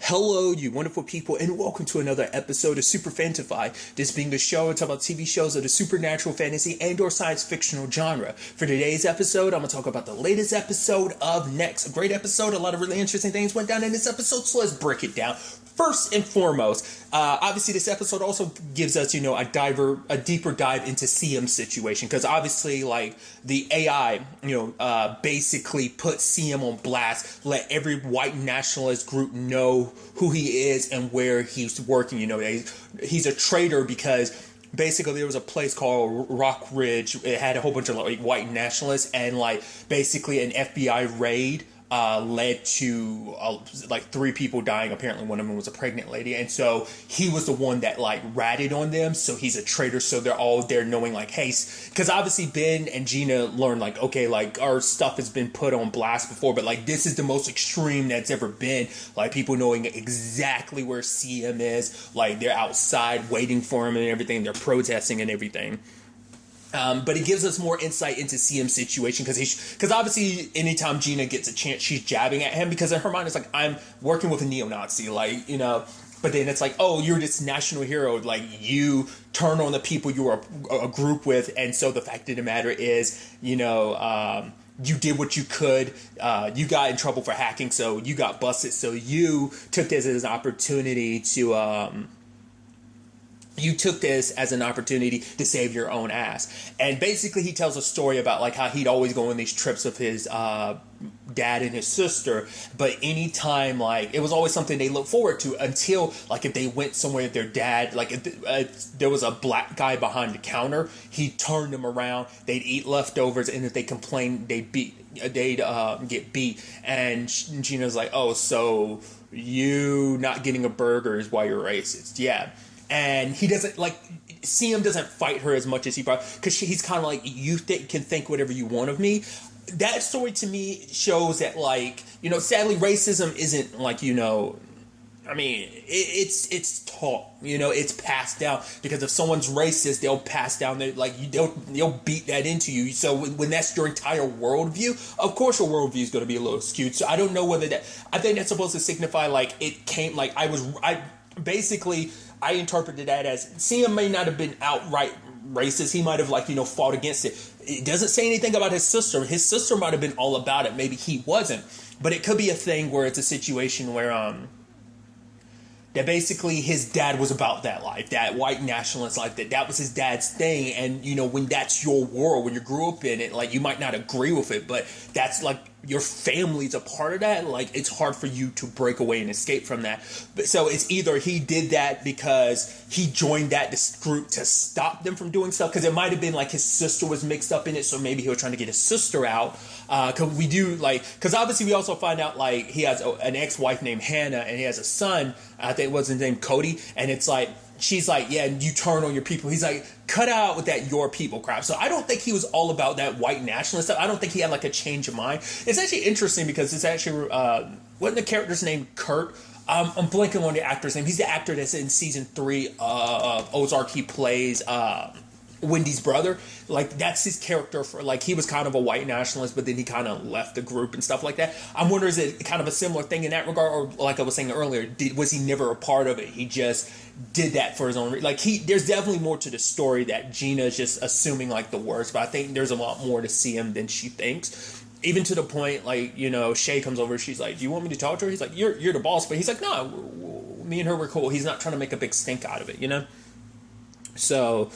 Hello, you wonderful people, and welcome to another episode of Super-Fanta-Fi. This being the show I talk about TV shows of the supernatural, fantasy, and/or science fictional genre. For today's episode, I'm going to talk about the latest episode of Next. A great episode. A lot of really interesting things went down in this episode, so let's break it down. First and foremost, obviously this episode also gives us, a deeper dive into CM's situation, because obviously, like, the AI, basically put CM on blast, let every white nationalist group know who he is and where he's working. He's a traitor because basically there was a place called Rock Ridge. It had a whole bunch of like white nationalists, and like basically an FBI raid led to like 3 people dying. Apparently one of them was a pregnant lady, and so he was the one that like ratted on them. So he's a traitor. So they're all there knowing like, hey, because obviously Ben and Gina learned like, okay, like our stuff has been put on blast before, but like this is the most extreme that's ever been. Like people knowing exactly where CM is, like they're outside waiting for him and everything. They're protesting and everything. But it gives us more insight into CM's situation because obviously anytime Gina gets a chance, she's jabbing at him because in her mind it's like, I'm working with a neo-Nazi, but then it's like, oh, you're this national hero, like you turn on the people you were a group with, and so the fact of the matter is, you did what you could, you got in trouble for hacking, so you got busted, so you took this as an opportunity to save your own ass. And basically he tells a story about like how he'd always go on these trips with his dad and his sister, but anytime like it was always something they looked forward to until like if they went somewhere with their dad, like if there was a black guy behind the counter, he turned them around, they'd eat leftovers, and if they complained they'd get beat. And Gina's like, oh, so you not getting a burger is why you're racist. Yeah. And he doesn't like CM doesn't fight her as much as he probably, because he's kind of like, you can think whatever you want of me. That story to me shows that like, sadly racism isn't like, it's taught, it's passed down, because if someone's racist, they'll pass down they'll beat that into you. So when that's your entire worldview, of course your worldview is going to be a little skewed. So I don't know whether I think that's supposed to signify like it came, like I interpreted that as CM may not have been outright racist. He might have fought against it. It doesn't say anything about his sister. His sister might have been all about it. Maybe he wasn't. But it could be a thing where it's a situation where that basically his dad was about that life, that white nationalist life, that was his dad's thing. And, when that's your world, when you grew up in it, like you might not agree with it, but that's like your family's a part of that. Like it's hard for you to break away and escape from that. But so it's either he did that because he joined this group to stop them from doing stuff, because it might have been like his sister was mixed up in it, so maybe he was trying to get his sister out. Because obviously we also find out like he has an ex-wife named Hannah, and he has a son, I think it was his name Cody, and it's like she's like, yeah, you turn on your people. He's like, cut out with that your people crap. So I don't think he was all about that white nationalist stuff. I don't think he had like a change of mind. It's actually interesting because it's actually wasn't the character's name Kurt? I'm blanking on the actor's name. He's the actor that's in season 3 of Ozark. He plays Wendy's brother. Like that's his character for like, he was kind of a white nationalist, but then he kind of left the group and stuff like that. I'm wondering, is it kind of a similar thing in that regard, or like I was saying earlier, was he never a part of it? He just did that for his own there's definitely more to the story that Gina's just assuming like the worst, but I think there's a lot more to see him than she thinks. Even to the point, like, Shay comes over, she's like, do you want me to talk to her? He's like, you're the boss. But he's like, no, me and her were cool. He's not trying to make a big stink out of it, So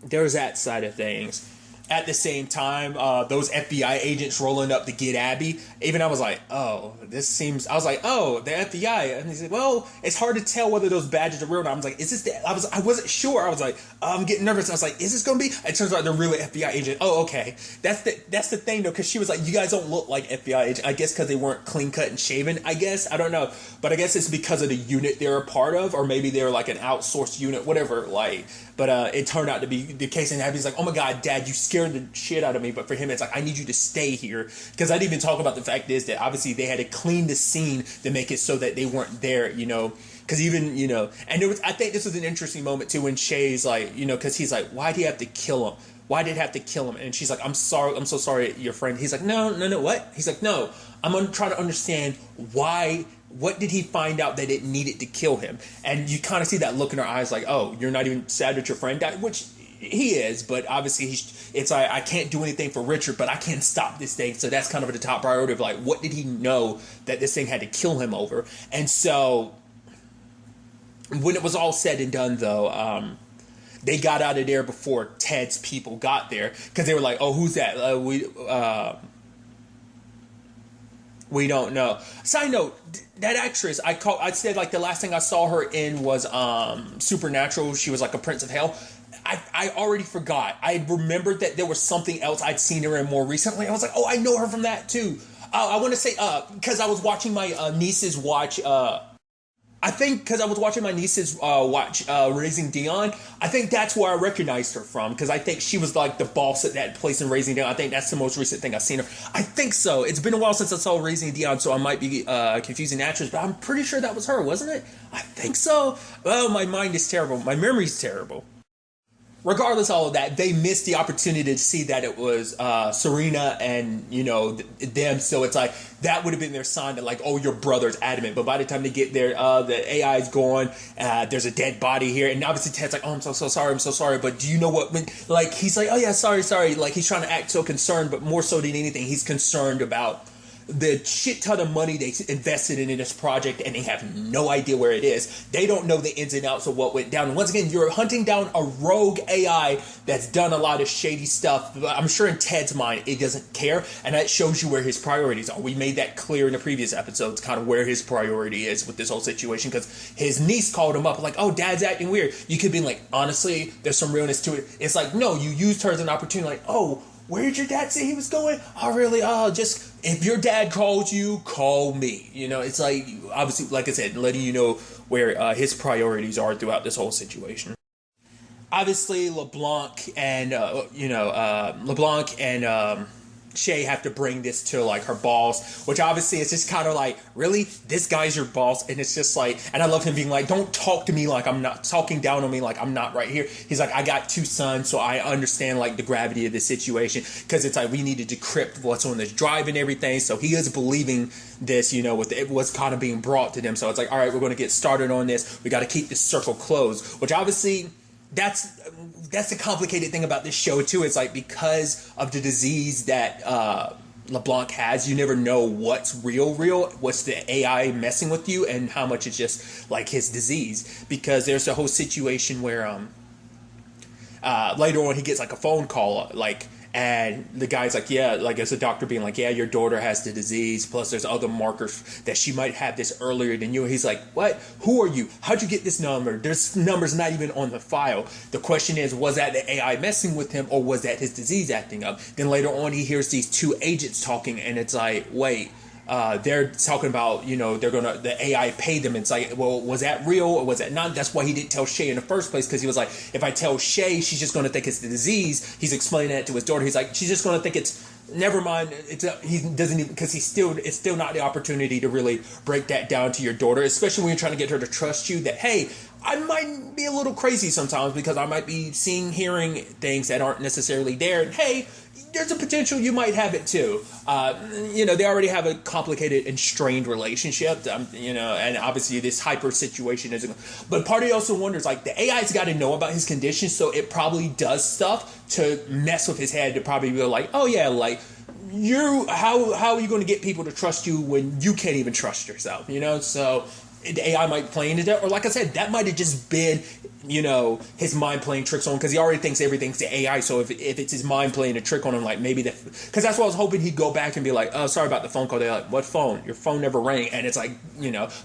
there's that side of things. At the same time, those FBI agents rolling up to get Abby, even I was like, oh, the FBI. And he said, well, it's hard to tell whether those badges are real or not. I was like, is this I wasn't sure. I was like, I'm getting nervous. I was like, is this going to be? It turns out they're really FBI agents. Oh, okay. That's the thing, though, because she was like, you guys don't look like FBI agents. I guess because they weren't clean cut and shaven, I guess. I don't know. But I guess it's because of the unit they're a part of, or maybe they're like an outsourced unit, whatever. But it turned out to be the case, and Abby's like, oh my God, Dad, you scared the shit out of me. But for him, it's like, I need you to stay here. Because I didn't even talk about the fact is that obviously they had to clean the scene to make it so that they weren't there, Because even, and I think this was an interesting moment too when Shay's like, because he's like, why do you have to kill him? why did it have to kill him? And she's like, I'm sorry, I'm so sorry, your friend. He's like, no, what? He's like, no, I'm trying to understand why. What did he find out that it needed to kill him? And you kind of see that look in her eyes, like, oh, you're not even sad that your friend died, which he is, but obviously it's like, I can't do anything for Richard, but I can stop this thing. So that's kind of the top priority of like, what did he know that this thing had to kill him over? And so when it was all said and done, though, they got out of there before Ted's people got there, because they were like, oh, who's that? We don't know. Side note, that actress, I said like the last thing I saw her in was Supernatural. She was like a Prince of Hell. I already forgot. I remembered that there was something else I'd seen her in more recently. I was like, oh, I know her from that too. I want to say, because I was watching my nieces watch, I think because I was watching my nieces watch Raising Dion, I think that's where I recognized her from, because I think she was like the boss at that place in Raising Dion. I think that's the most recent thing I've seen her. I think so. It's been a while since I saw Raising Dion, so I might be confusing actors, but I'm pretty sure that was her, wasn't it? I think so. Oh, my mind is terrible. My memory's terrible. Regardless of all of that, they missed the opportunity to see that it was Serena and, them. So it's like, that would have been their sign that like, oh, your brother's adamant. But by the time they get there, the AI is gone. There's a dead body here. And obviously Ted's like, oh, I'm so sorry. But do you know what? Like, he's like, oh yeah, sorry. Like, he's trying to act so concerned, but more so than anything, he's concerned about the shit ton of money they invested in this project, and they have no idea where it is. They don't know the ins and outs of what went down. And once again, you're hunting down a rogue AI that's done a lot of shady stuff. But I'm sure in Ted's mind, it doesn't care, and that shows you where his priorities are. We made that clear in the previous episodes, kind of where his priority is with this whole situation, because his niece called him up like, oh, Dad's acting weird. You could be like, honestly, there's some realness to it. It's like, no, you used her as an opportunity, like, oh, where did your dad say he was going? Oh, really? Oh, just, if your dad calls you, call me. It's like, obviously, like I said, letting you know where his priorities are throughout this whole situation. Obviously, LeBlanc and Shay have to bring this to like her boss, which obviously is just kind of like, really, this guy's your boss? And it's just like, and I love him being like, don't talk to me like I'm not, talking down on me like I'm not right here. He's like, I got 2 sons, so I understand like the gravity of the situation, because it's like we need to decrypt what's on this drive and everything. So he is believing this, with it was kind of being brought to them. So it's like, all right, we're going to get started on this. We got to keep this circle closed, which obviously that's the complicated thing about this show too. It's like, because of the disease that LeBlanc has, you never know what's real, what's the AI messing with you, and how much it's just like his disease. Because there's a whole situation where later on he gets like a phone call, and the guy's like, yeah, like it's a doctor being like, yeah, your daughter has the disease, plus there's other markers that she might have this earlier than you. And he's like, what? Who are you? How'd you get this number? This number's not even on the file. The question is, was that the AI messing with him, or was that his disease acting up? Then later on he hears these 2 agents talking, and it's like, wait, they're talking about, the AI paid them. It's like, well, was that real or was that not? That's why he didn't tell Shay in the first place, because he was like, if I tell Shay, she's just going to think it's the disease. He's explaining that to his daughter. He's like, she's just going to think it's, never mind. He doesn't even, because it's still not the opportunity to really break that down to your daughter, especially when you're trying to get her to trust you that, hey, I might be a little crazy sometimes because I might be hearing things that aren't necessarily there. And hey, there's a potential you might have it too. They already have a complicated and strained relationship, and obviously this hyper situation isn't. But part of you also wonders, like, the AI's got to know about his condition, so it probably does stuff to mess with his head to probably be like, oh yeah, like, how are you going to get people to trust you when you can't even trust yourself, So the AI might play into that, or like I said, that might have just been, his mind playing tricks on him, because he already thinks everything's the AI. So if it's his mind playing a trick on him, like maybe because that's what I was hoping he'd go back and be like, oh, sorry about the phone call. They're like, what phone? Your phone never rang. And it's like,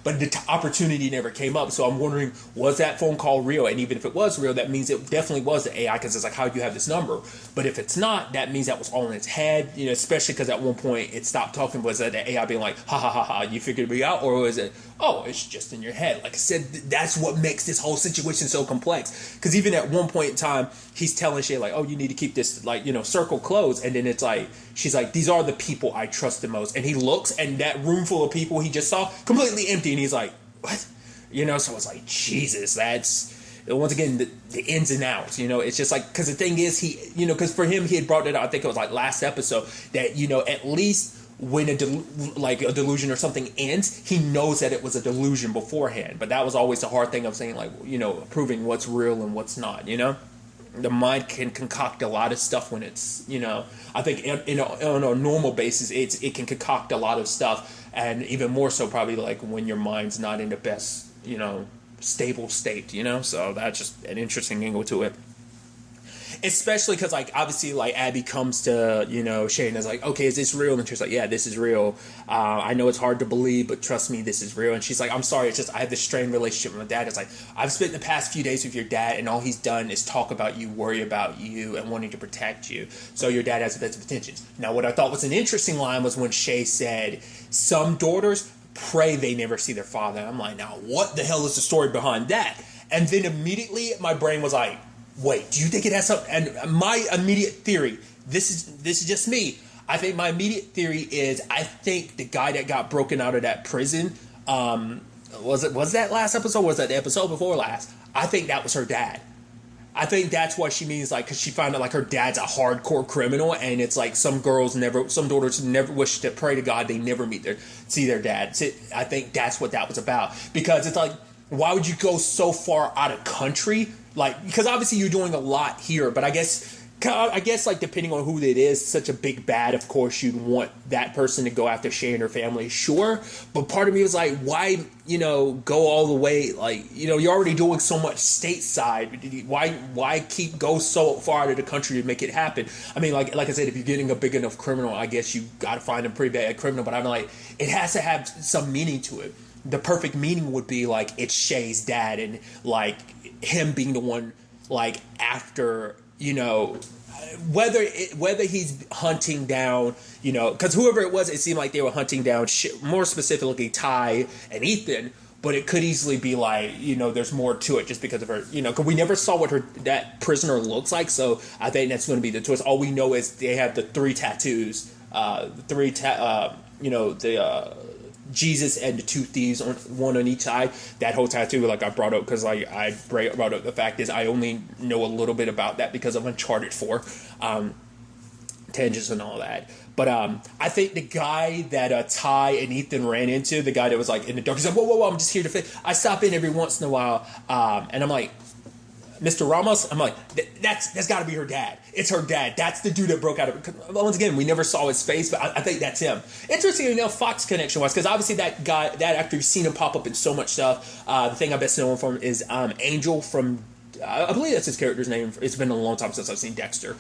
but the opportunity never came up. So I'm wondering, was that phone call real? And even if it was real, that means it definitely was the AI, because it's like, how do you have this number? But if it's not, that means that was all in its head, especially because at one point it stopped talking. Was that the AI being like, ha ha ha ha, you figured me out? Or was it, oh, it's just in your head? Like I said, that's what makes this whole situation so complex, because even at one point in time he's telling Shay like, oh, you need to keep this circle closed, and then it's like, she's like, these are the people I trust the most, and he looks, and that room full of people he just saw completely empty, and he's like, what? So it's like, Jesus, that's once again, the ins and outs, it's just like, because the thing is, because for him, he had brought it up, I think it was like last episode, that, at least when a delusion or something ends, he knows that it was a delusion beforehand. But that was always the hard thing of saying, like, proving what's real and what's not, The mind can concoct a lot of stuff when it's, I think on a normal basis, it can concoct a lot of stuff, and even more so probably like when your mind's not in the best, stable state, So that's just an interesting angle to it. Especially because, like, obviously, like, Abby comes to, Shay and is like, okay, is this real? And she's like, yeah, this is real. I know it's hard to believe, but trust me, this is real. And she's like, I'm sorry, it's just I have this strained relationship with my dad. It's like, I've spent the past few days with your dad, and all he's done is talk about you, worry about you, and wanting to protect you. So your dad has the best of intentions. Now, what I thought was an interesting line was when Shay said, some daughters pray they never see their father. And I'm like, now, what the hell is the story behind that? And then immediately my brain was like, wait, do you think it has something? And my immediate theory, this is just me. I think my immediate theory is I think the guy that got broken out of that prison, was that last episode? Or was that the episode before last? I think that was her dad. I think that's what she means, like, because she found out like her dad's a hardcore criminal, and it's like some daughters never wish to pray to God they never see their dad. I think that's what that was about, because it's like, why would you go so far out of country? Like, because obviously you're doing a lot here, but I guess like depending on who it is, such a big bad, of course you'd want that person to go after Shay and her family, sure. But part of me was like, why, go all the way? Like, you're already doing so much stateside. Why go so far out of the country to make it happen? I mean, like I said, if you're getting a big enough criminal, I guess you got to find a pretty bad criminal. But I'm like, it has to have some meaning to it. The perfect meaning would be like it's Shay's dad, and like him being the one, like, after, whether he's hunting down, because whoever it was, it seemed like they were hunting down, more specifically Ty and Ethan, but it could easily be like, there's more to it just because of her, because we never saw what that prisoner looks like, so I think that's going to be the twist. All we know is they have the 3 tattoos, Jesus and the 2 thieves, one on each side. That whole tattoo, like I brought up, because I brought up the fact is I only know a little bit about that because of Uncharted 4, tangents and all that. But I think the guy that Ty and Ethan ran into, the guy that was like in the dark, he's like, whoa, I'm just here to fit. I stop in every once in a while, and I'm like, Mr. Ramos, I'm like, that's got to be her dad. It's her dad. That's the dude that broke out of it. Once again, we never saw his face, but I think that's him. Interesting enough, Fox connection was, because obviously that guy, that actor, you've seen him pop up in so much stuff. The thing I best know him from is Angel from, I believe that's his character's name. It's been a long time since I've seen Dexter,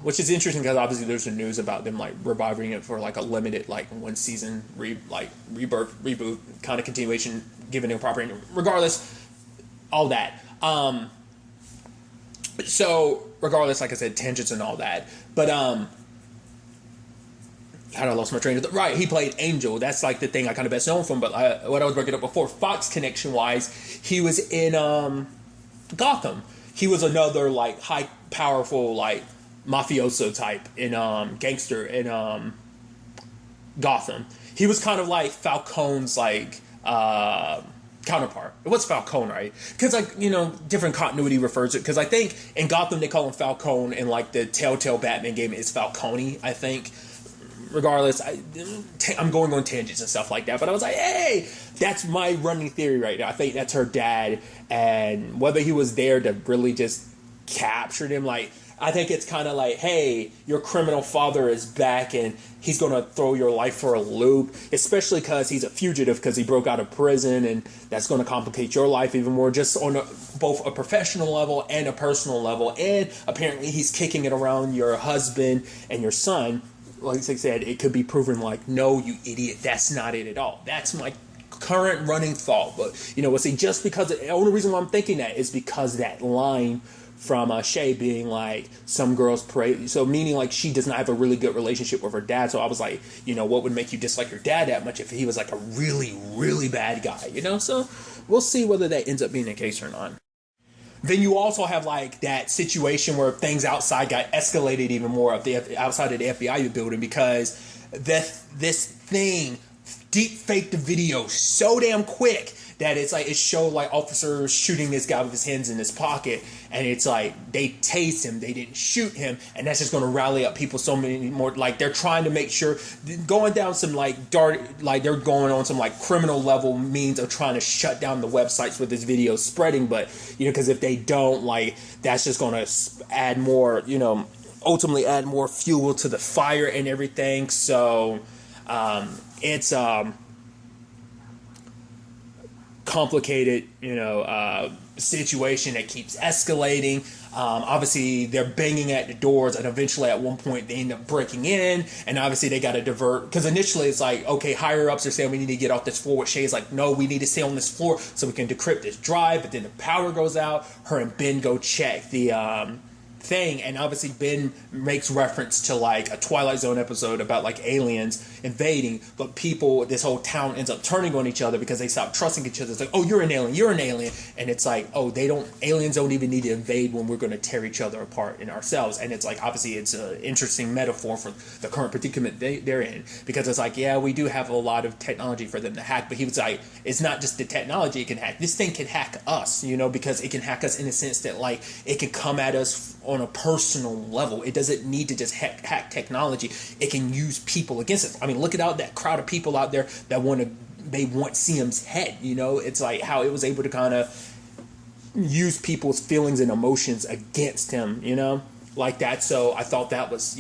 which is interesting because obviously there's some news about them like reviving it for like a limited, like 1 season reboot kind of continuation, giving it a proper ending. Regardless, all that. So, regardless, like I said, tangents and all that. But, kind of lost my train of thought. Right, he played Angel. That's, like, the thing I kind of best know him from. But what I was bringing up before, Fox connection-wise, he was in Gotham. He was another, like, high, powerful, like, mafioso type in gangster in Gotham. He was kind of like Falcone's, like, counterpart. It was Falcone, right? Because, like, different continuity refers to it. Because I think in Gotham they call him Falcone, and like the Telltale Batman game is Falcone, I think. Regardless, I'm going on tangents and stuff like that. But I was like, hey, that's my running theory right now. I think that's her dad, and whether he was there to really just capture him, like, I think it's kind of like, hey, your criminal father is back and he's going to throw your life for a loop, especially because he's a fugitive because he broke out of prison, and that's going to complicate your life even more, just on both a professional level and a personal level. And apparently he's kicking it around your husband and your son. Like I said, it could be proven like, no, you idiot, that's not it at all. That's my current running thought. But, we'll see, just because, the only reason why I'm thinking that is because that line from Shay being like, some girls pray, so meaning like she does not have a really good relationship with her dad. So I was like, what would make you dislike your dad that much if he was like a really, really bad guy, So we'll see whether that ends up being the case or not. Then you also have like that situation where things outside got escalated even more outside of the FBI building, because this thing deep fake the video so damn quick that it's like it showed like officers shooting this guy with his hands in his pocket, and it's like they tased him, they didn't shoot him, and that's just going to rally up people so many more. Like they're trying to make sure going down some like dark, like they're going on some like criminal level means of trying to shut down the websites with this video spreading. But because if they don't, like that's just going to add more, ultimately add more fuel to the fire and everything. So it's complicated, situation that keeps escalating. Obviously, they're banging at the doors, and eventually, at one point, they end up breaking in. And obviously, they got to divert because initially, it's like, okay, higher ups are saying we need to get off this floor. With Shay's like, no, we need to stay on this floor so we can decrypt this drive. But then the power goes out. Her and Ben go check the thing, and obviously Ben makes reference to like a Twilight Zone episode about like aliens invading, but this whole town ends up turning on each other because they stop trusting each other. It's like, oh, you're an alien, and it's like, oh, aliens don't even need to invade when we're going to tear each other apart in ourselves. And it's like, obviously it's an interesting metaphor for the current predicament they're in, because it's like, yeah, we do have a lot of technology for them to hack, but he was like, it's not just the technology it can hack, this thing can hack us, because it can hack us in the sense that like it can come at us on a personal level. It doesn't need to just hack technology. It can use people against us. I mean, look at that crowd of people out there that want Siam's head. It's like how it was able to kind of use people's feelings and emotions against him. Like that. So I thought that was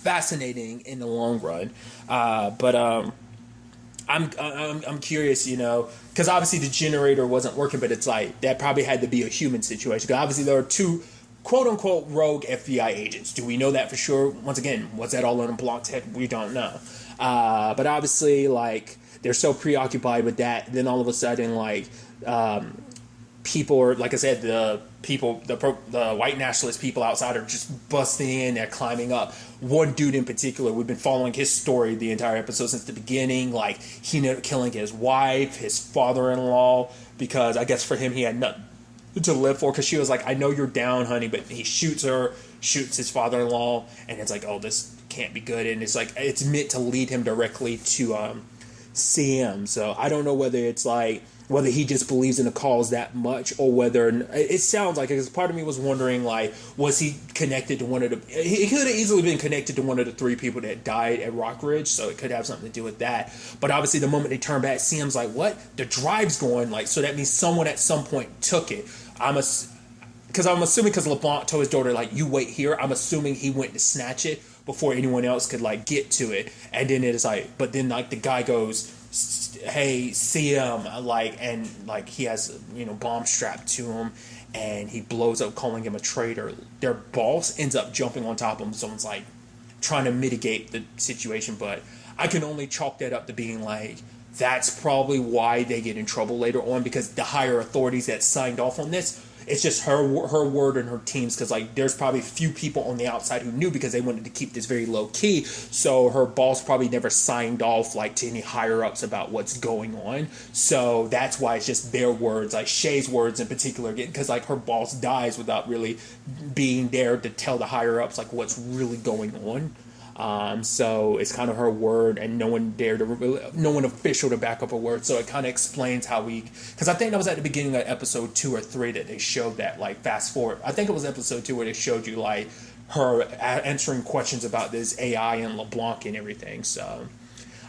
fascinating in the long run. But I'm curious, because obviously the generator wasn't working, but it's like that probably had to be a human situation. Because obviously there are two quote-unquote rogue FBI agents. Do we know that for sure? Once again, was that all on Blanc's head? We don't know. But obviously, like, they're so preoccupied with that, then all of a sudden, like, people are, like I said, the white nationalist people outside are just busting in, they're climbing up. One dude in particular, we've been following his story the entire episode since the beginning. Like, he ended up killing his wife, his father-in-law, because I guess for him he had nothing to live for, because she was like, I know you're down, honey, but he shoots his father-in-law, and it's like, oh, this can't be good. And it's like, it's meant to lead him directly to CM. So I don't know whether it's like, whether he just believes in the cause that much, or whether it sounds like, because part of me was wondering, like, was he connected to one of the, he could have easily been connected to one of the three people that died at Rock Ridge, so it could have something to do with that. But obviously the moment they turn back, CM's like, what? The drive's going, like, so that means someone at some point took it. I'm assuming, because LeBlanc told his daughter, like, you wait here, I'm assuming he went to snatch it before anyone else could, like, get to it. And then it's like, but then, like, the guy goes, hey, see him, like, and like he has bomb strapped to him, and he blows up calling him a traitor. Their boss ends up jumping on top of him. Someone's like trying to mitigate the situation, but I can only chalk that up to being like, that's probably why they get in trouble later on, because the higher authorities that signed off on this, it's just her word and her team's, because like there's probably few people on the outside who knew, because they wanted to keep this very low key. So her boss probably never signed off like to any higher ups about what's going on. So that's why it's just their words, like Shay's words in particular, because like her boss dies without really being there to tell the higher ups like what's really going on. So it's kind of her word, and no one official to back up her word. So it kind of explains how because I think that was at the beginning of episode 2 or 3 that they showed that, like, fast forward. I think it was episode 2 where they showed you like her answering questions about this AI and LeBlanc and everything. So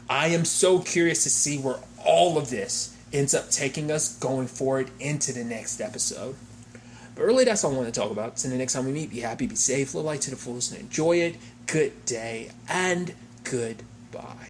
I am so curious to see where all of this ends up taking us going forward into the next episode. But really, that's all I want to talk about. So the next time we meet, be happy, be safe, live life to the fullest, and enjoy it. Good day and goodbye.